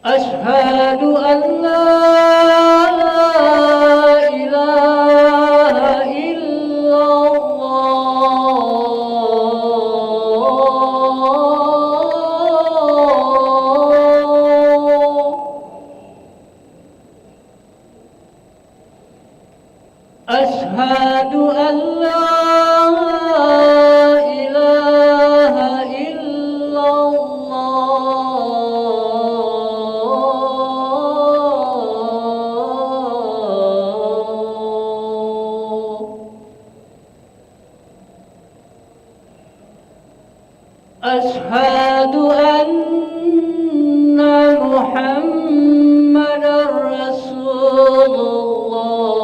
أشهد أن لا إله إلا الله أشهد أن لا إله إلا الله أشهد أن محمدا رسول الله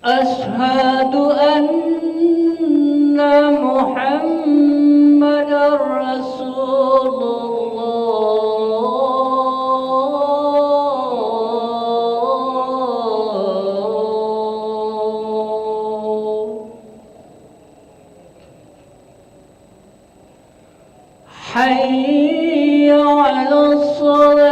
أشهد أن محمدا رسول الله حي على الصلاة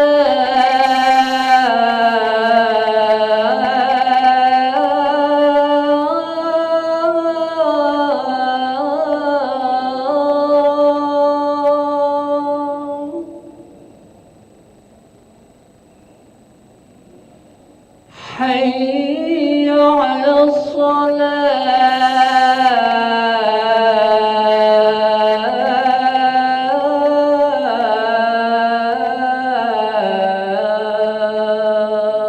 حي على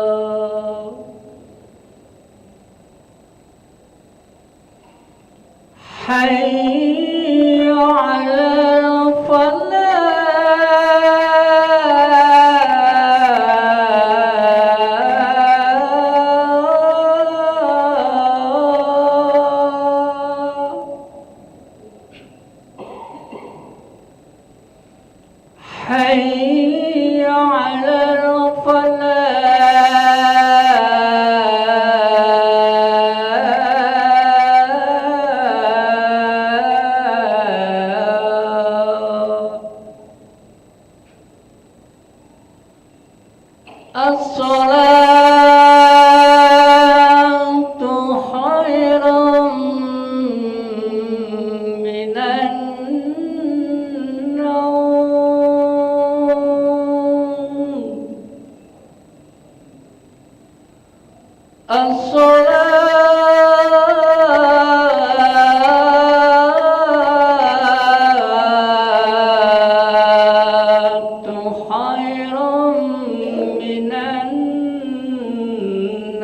الصلاة حي على الفلاح حي على الصلاة خير من النوم الصلاة خير من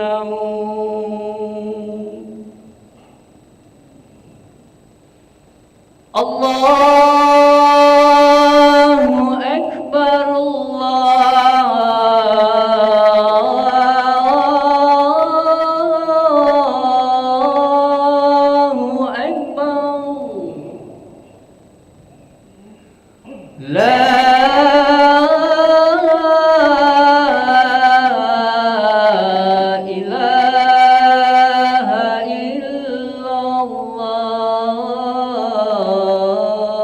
النوم الله أكبر الله أكبر لا إله إلا الله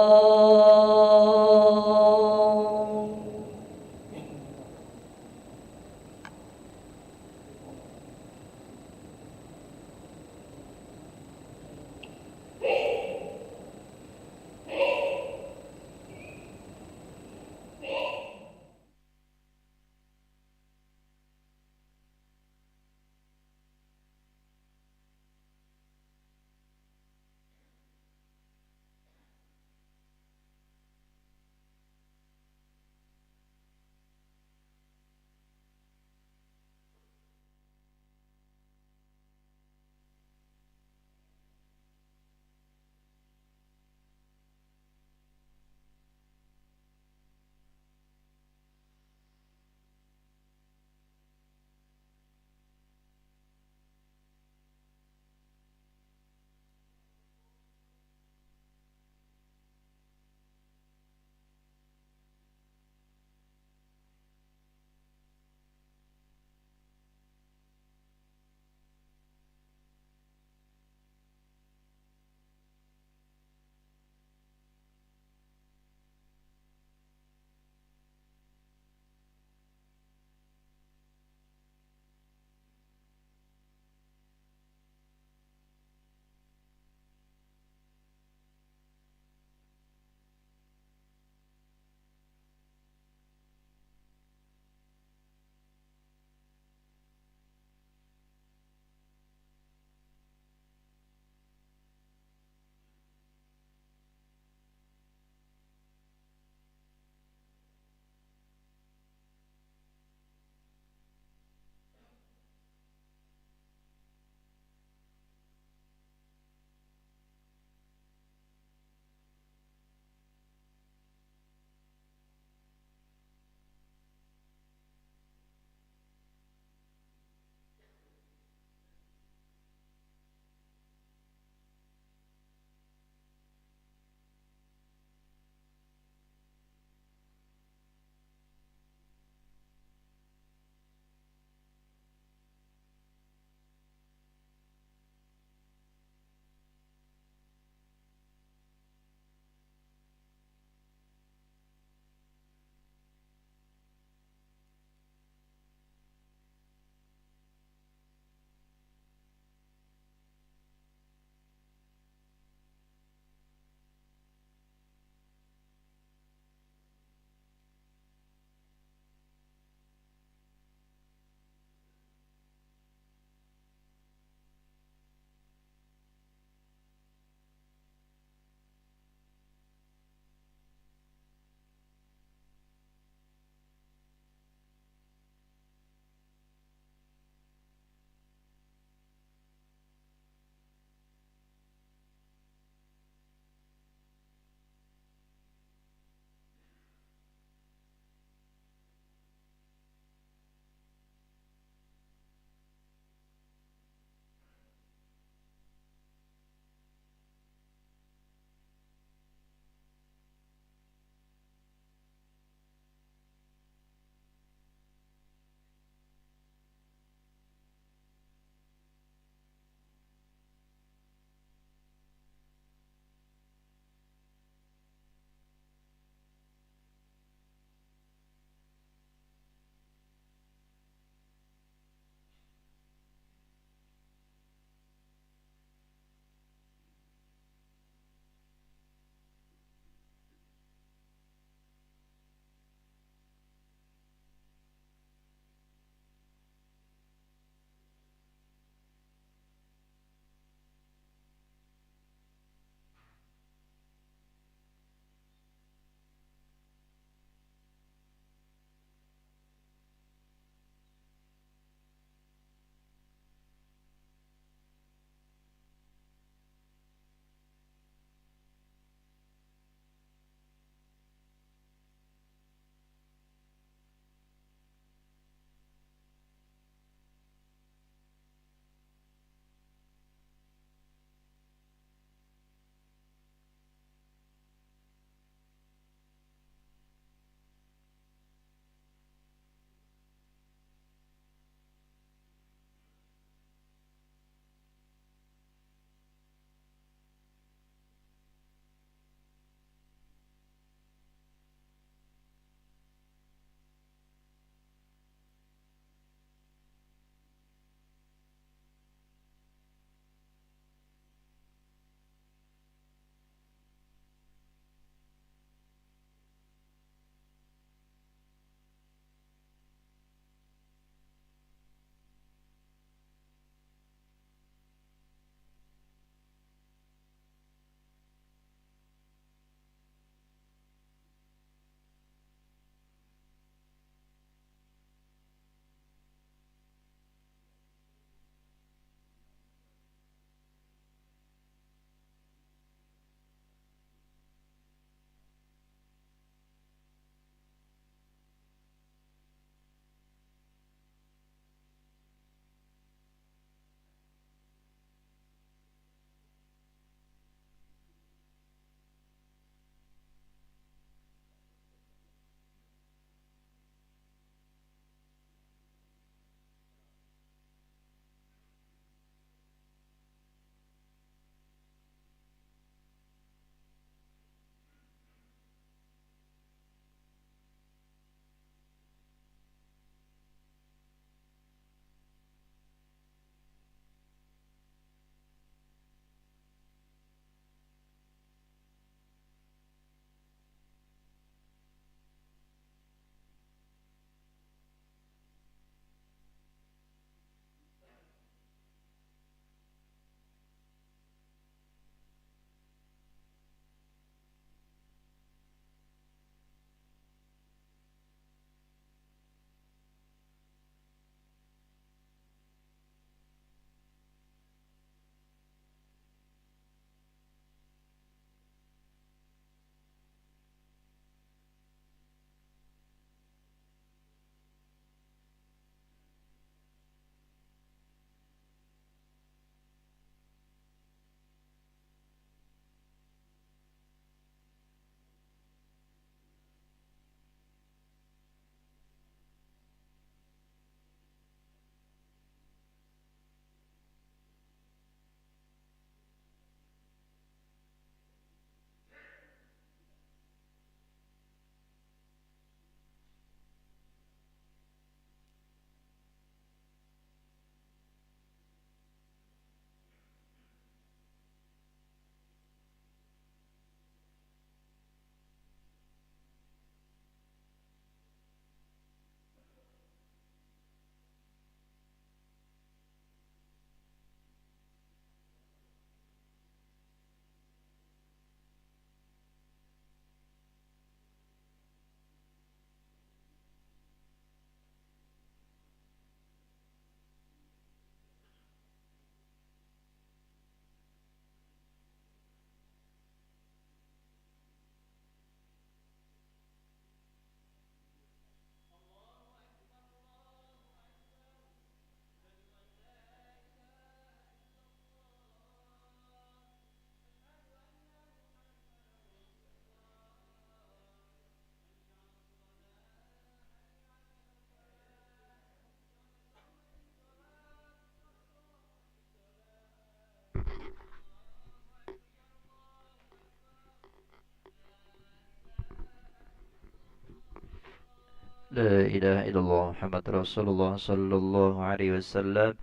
لا إله إلا الله محمد رسول الله صلى الله عليه وسلم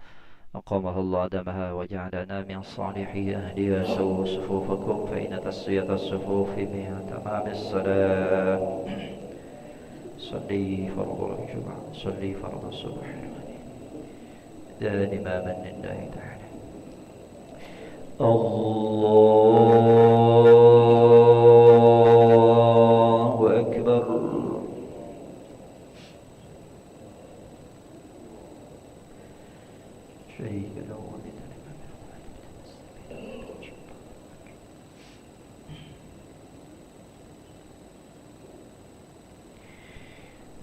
أقامه الله دمها وجعلنا من صالحي أهلها. سووا صفوفكم فإن تسوية الصفوف من تمام الصلاة. صلي فرض الجمعة، صلي فرض الصبح دان ما من الله تعالى. الله أكبر. شريك له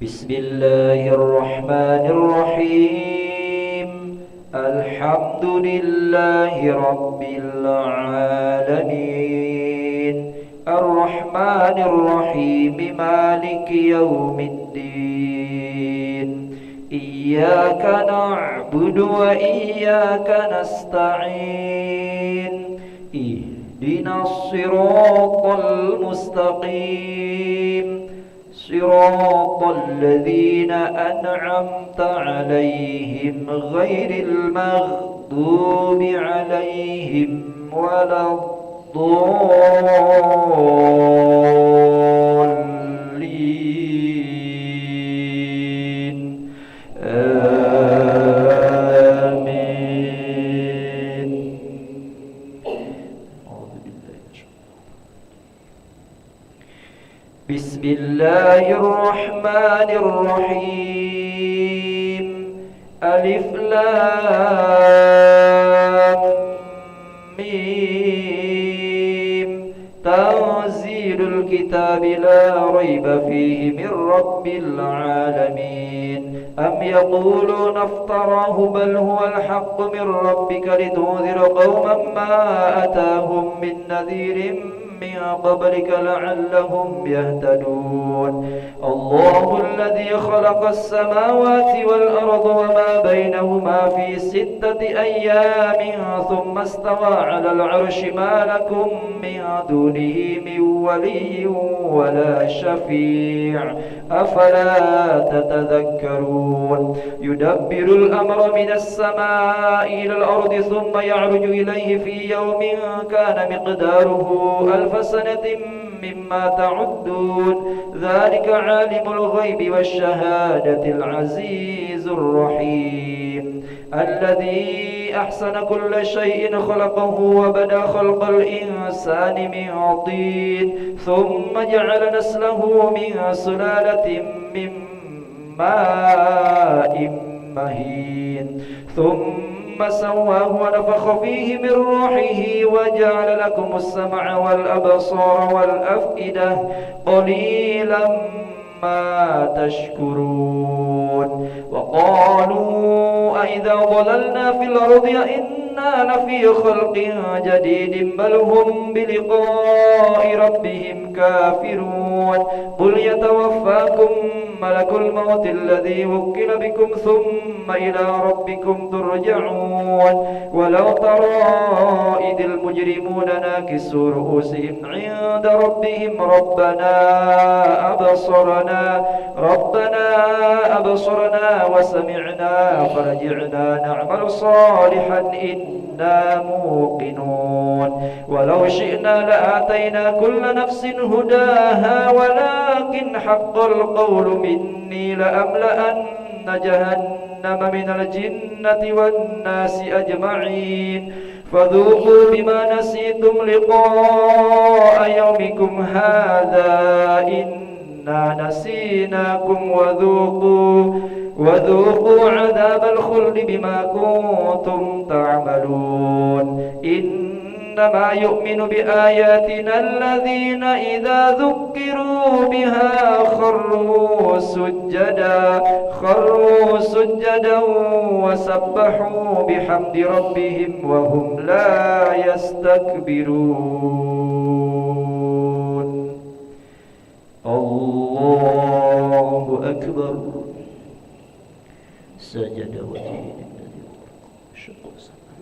بسم الله الرحمن الرحيم. الحمد لله رب العالمين الرحمن الرحيم مالك يوم الدين. إياك نعبد وإياك نستعين. اهدنا الصراط المستقيم صراط الذين أنعمت عليهم غير المغضوب عليهم ولا الضالين. آمين. بسم الله الرحمن الرحيم. ألف لام ميم. تنزيل الكتاب لا ريب فيه من رب العالمين. أم يقولون افتراه بل هو الحق من ربك لتنذر قوما ما أتاهم من نذير من قبلك لعلهم يهتدون. الله الذي خلق السماوات والأرض وما بينهما في 6 أيام ثم استوى على العرش. ما لكم من دونه من ولي ولا شفيع أفلا تتذكرون. يدبر الأمر من السماء إلى الأرض ثم يعرج إليه في يوم كان مقداره 1000 سنة مما تعدون. ذلك عالم الغيب والشهادة العزيز الرحيم. الذي أحسن كل شيء خلقه وبدأ خلق الإنسان من طين ثم جعل نسله من سلالة من ماء مهين ثم سواه ونفخ فيه من روحه وجعل لكم السمع والأبصار والأفئدة قليلا ما تشكرون. وقالوا أئذا ضللنا في الأرض أئنا لفي خلق جديد بل هم بلقاء ربهم كافرون. قل يتوفاكم ملك الموت الذي وكل بكم ثم إلى ربكم ترجعون. ولو ترى إذ المجرمون ناكسوا رؤوسهم عند ربهم ربنا أبصرنا وسمعنا فرجعنا نعمل صالحا إنا موقنون. ولو شئنا لآتينا كل نفس هداها ولكن حق القول مني لأملأن جهنم من الجنة والناس أجمعين. فذوقوا بما نسيتم لقاء يومكم هذا إنا نسيناكم وذوقوا عذاب الخلد بما كنتم تعملون. إنما يؤمن بآياتنا الذين إذا ذكروا بها خروا سجدا وسبحوا بحمد ربهم وهم لا يستكبرون. الله أكبر. سجد وجهه الذي شق السماء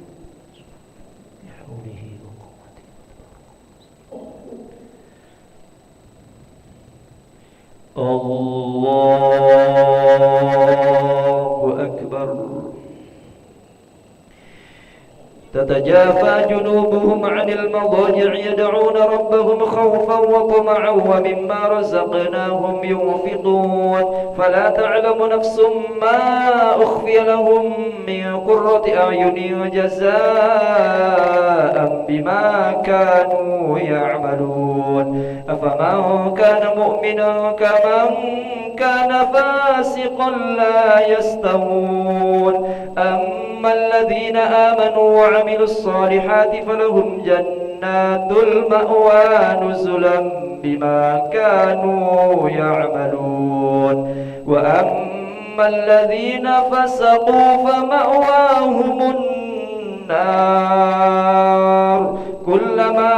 بحوله وقوته. الله أكبر تتجافى جنوبهم عن المضاجع يدعون ربهم خوفا وطمعا ومما رزقناهم ينفقون فلا تعلم نفس ما أخفي لهم من قرة أعين جزاء بما كانوا يعملون أفمن كان مؤمنا كمن كان فاسقا لا يستوون أما الذين آمنوا وعملوا الصالحات فلهم جنات المأوى نزلا بما كانوا يعملون وأما الذين فسقوا فمأواهم النار كلما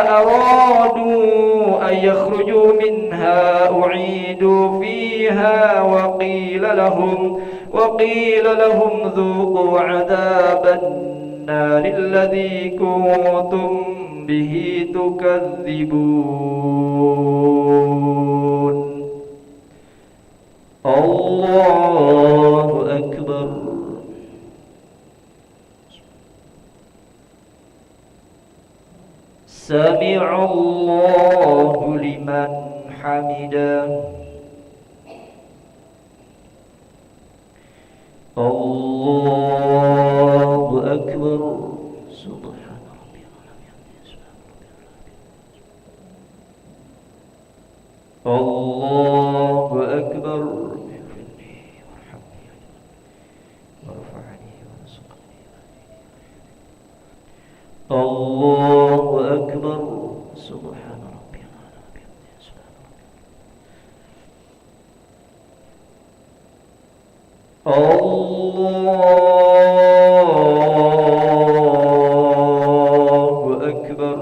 أرادوا أن يخرجوا منها أعيدوا فيها وقيل لهم ذوقوا عذاب النار الذي كنتم به تكذبون الله أكبر سمع الله لمن حمده الله أكبر سبحان ربي الله أكبر اغفرني وارحمني وارفعني وارزقني الله أكبر سبحان ربي الله أكبر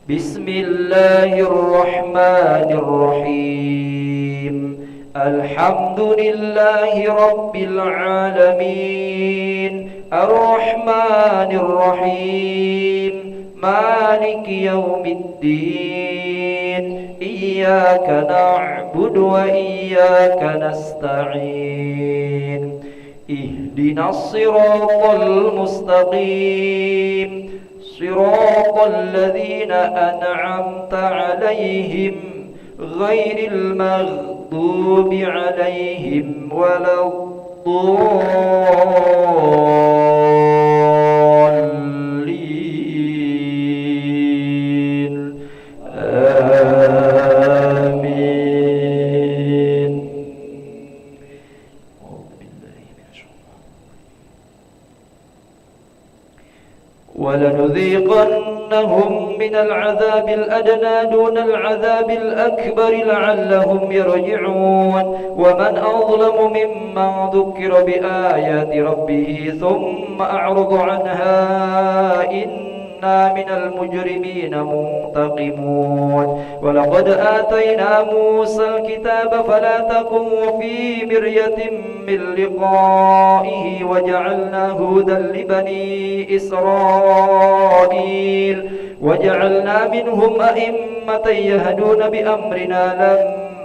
بسم الله الرحمن الرحيم الحمد لله رب العالمين الرحمن الرحيم مالك يوم الدين إياك نعبد وإياك نستعين اهدنا الصراط المستقيم صراط الذين أنعمت عليهم غير المغضوب عليهم ولا الضالين آمين ولنذيقنهم من العذاب الأدنى دون العذاب الأكبر لعلهم يرجعون ومن أظلم ممن ذكر بآيات ربه ثم أعرض عنها إنا من المجرمين منتقمون ولقد آتينا موسى الكتاب فلا تكن في مرية من لقائه وجعلناه هدى لبني إسرائيل وجعلنا منهم أئمة يهدون بأمرنا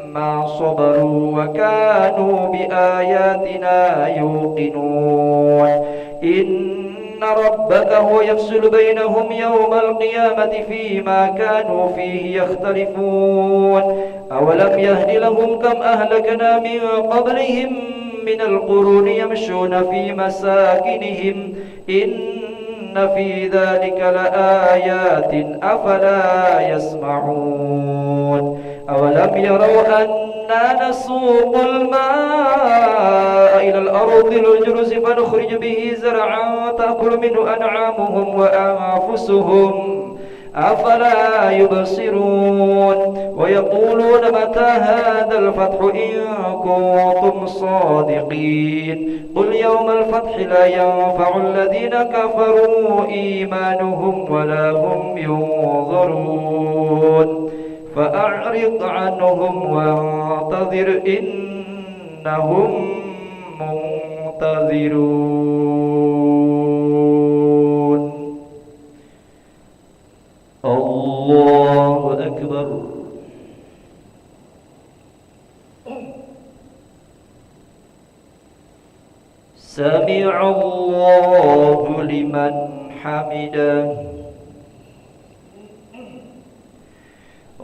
لما صبروا وكانوا بآياتنا يوقنون إن ربك هو يفصل بينهم يوم القيامة فيما كانوا فيه يختلفون أولم يهد لهم كم أهلكنا من قبلهم من القرون يمشون في مساكنهم إن في ذلك لآيات أفلا يسمعون أولم يروا أنا نسوق الماء إلى الأرض الجرز فنخرج به زرعا تأكل منه أنعامهم وأنفسهم أفلا يبصرون ويقولون متى هذا الفتح إن كنتم صادقين قل يوم الفتح لا ينفع الذين كفروا إيمانهم ولا هم ينظرون فأعرض عنهم وانتظر إنهم منتظرون الله أكبر سمع الله لمن حمده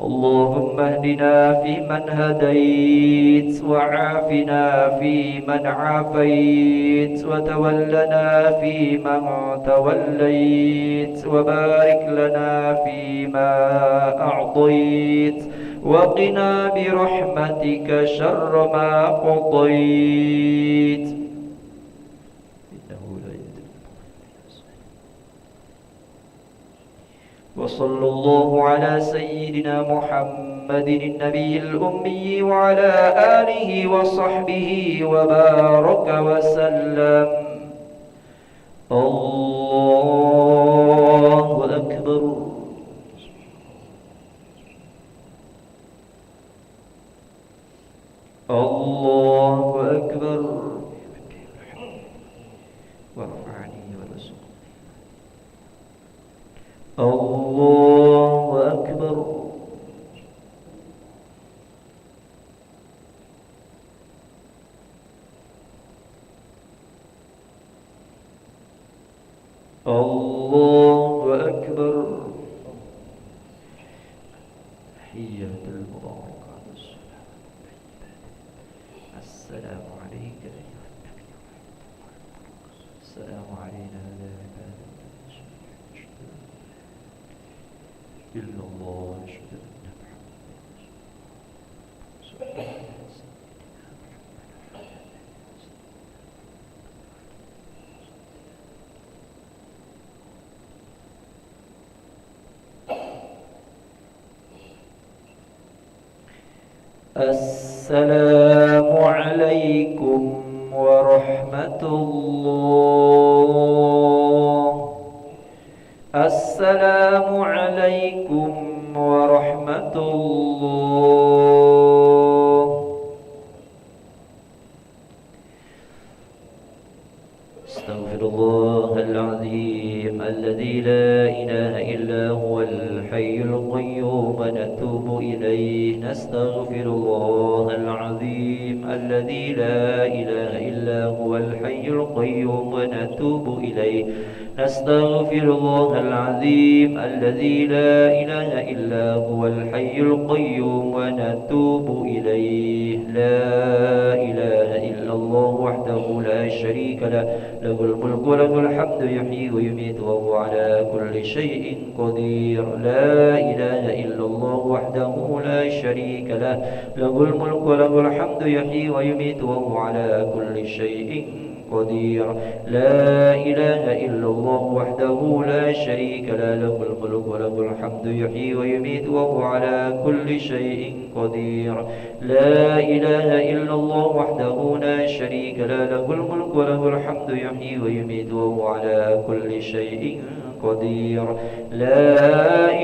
اللهم اهدنا فيمن هديت وعافنا فيمن عافيت وتولنا فيمن توليت وبارك لنا فيما أعطيت وقنا برحمتك شر ما قضيت وصلى الله على سيدنا محمد النبي الأمي وعلى آله وصحبه وبارك وسلم. الله أكبر. الله أكبر. وارفعني ورزقني. الله أكبر. الله أكبر. تحيات المباركات الصلاة الطيبات. السلام عليك أيها النبي. السلام علينا وعلى عباد الله إلا الله أشهد أن محمدا رسول الله. السلام عليكم ورحمة الله. السلام عليكم ورحمة الله. استغفر الله العظيم الذي لا إله إلا هو الحي القيوم ونتوب إليه. نستغفر الله العظيم الذي لا إله إلا هو الحي القيوم ونتوب إليه. نستغفر الله العظيم الذي لا إله إلا هو الحي القيوم ونتوب إليه. لا إله إلا الله وحده لا شريك له له الملك وله الحمد يحيي ويميت وهو على كل شيء قدير. لا إله إلا الله وحده لا شريك له له الملك وله الحمد يحيي ويميت وهو على كل شيء قدير. لا إله إلا الله وحده لا شريك له له الملك وله الحمد يحيي ويميت وهو على كل شيء قدير. لا إله إلا الله وحده لا شريك له له الملك وله الحمد يحيي ويميت وهو على كل شيء قدير. لا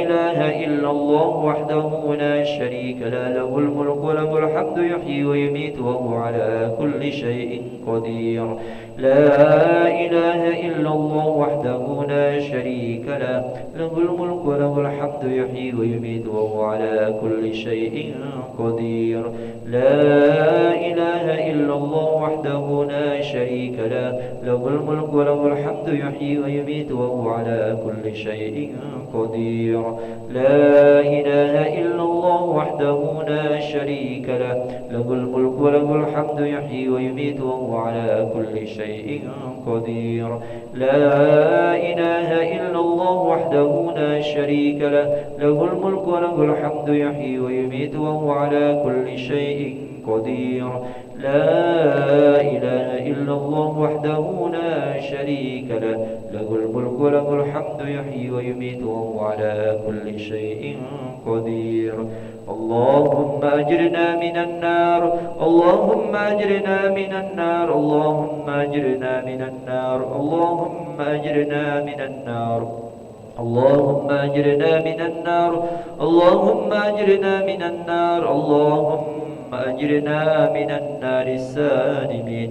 إله إلا الله وحده لا شريك له له الملك وله الحمد يحيي ويميت وهو على كل شيء قدير. لا إله إلا الله وحده لا شريك له له الملك وله الحمد يحيي ويميت وهو على كل شيء قدير. لا إله إلا الله وحده لا شريك له له الملك وله الحمد يحيي ويميت وهو على كل شيء قدير. لا إله إلا الله وحده لا شريك له له الملك وله الحمد يحيي ويميت وهو على كل شيء قدير. لا إله إلا الله وحده لا شريك له له الملك وله الحمد يحيي ويميت وهو على كل شيء قدير. لا إله إلا الله وحده لا شريك له له الملك وله الحمد يحيي ويميت وهو على كل شيء قدير. اللهم أجرنا من النار. اللهم أجرنا من النار. اللهم أجرنا من النار. اللهم أجرنا من النار. اللهم أجرنا من النار. اللهم أجرنا من النار. اللهم أجرنا من النار السالمين.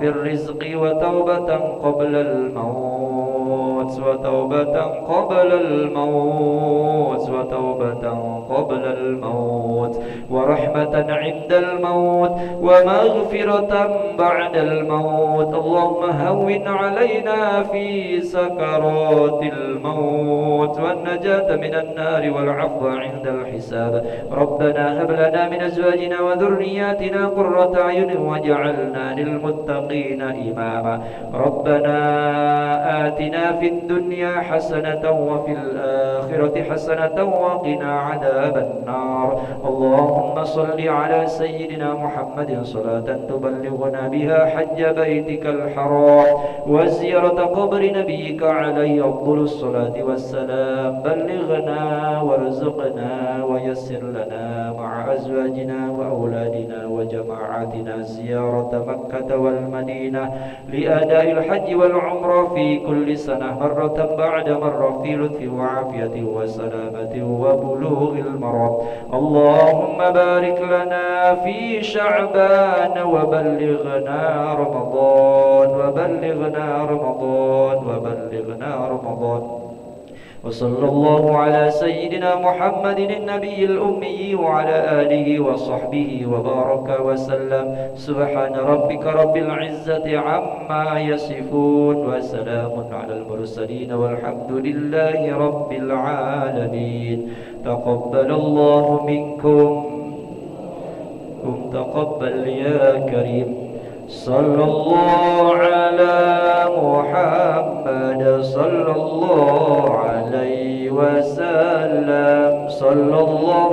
في الرزق وتوبة قبل الموت وتوبة قبل الموت وتوبة قبل الموت ورحمة عند الموت ومغفرة بعد الموت. اللهم هون علينا في سكرات الموت والنجاة من النار والعفو عند الحساب. ربنا هب لنا من أزواجنا وذرياتنا قرة أعين واجعلنا للمتقين إماما. ربنا آتنا في الدنيا حسنة وفي الآخرة حسنة وقنا عذاب النار. اللهم صل على سيدنا محمد صلاة تبلغنا بها حج بيتك الحرام وزيارة قبر نبيك عليه أفضل الصلاة والسلام. بلغنا وارزقنا ويسر لنا مع أزواجنا وأولادنا وجماعاتنا زيارة مكة والمدينة لأداء الحج والعمرة في كل سنة مرة بعد مرة في لطف وعافية وسلامة وبلوغ المرام. اللهم بارك لنا في شعبان وبلغنا رمضان وبلغنا رمضان وبلغنا رمضان. وصلى الله على سيدنا محمد النبي الأمي وعلى آله وصحبه وبارك وسلم. سبحان ربك رب العزة عما يصفون وسلام على المرسلين والحمد لله رب العالمين. تقبل الله منكم تقبل يا كريم. صلى الله على محمد صلى الله عليه وسلم. صلى الله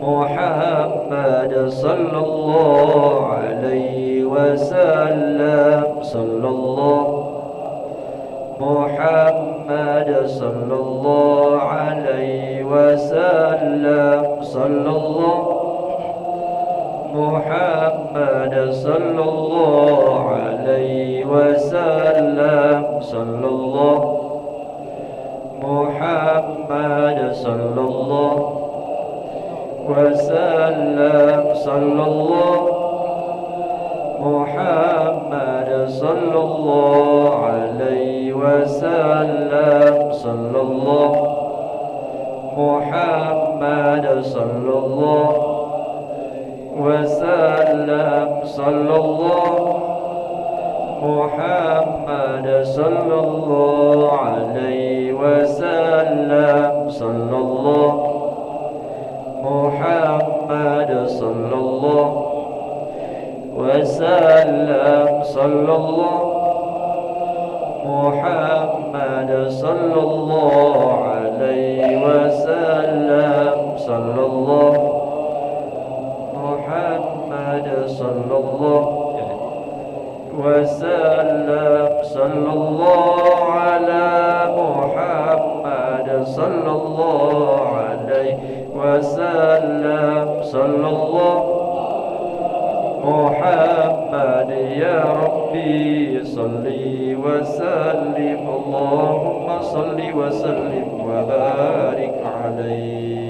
محمد صلى الله عليه وسلم. صلى الله محمد صلى الله عليه وسلم. صلى الله محمد صلى الله عليه وسلم. صلى الله محمد صلى الله وسلم. صلى الله محمد صلى الله عليه وسلم. صلى الله محمد صلى الله وسلم. صلى الله محمد صلى الله عليه وسلم. صلى الله محمد صلى الله وسلم. صلى الله محمد صلى الله عليه وسلم. صلى الله محمد صلى الله وسلم. صلى الله على محمد صلى الله عليه وسلم. صلى الله محمد يا ربي صل وسلم. اللهم صل وسلم وبارك عليه.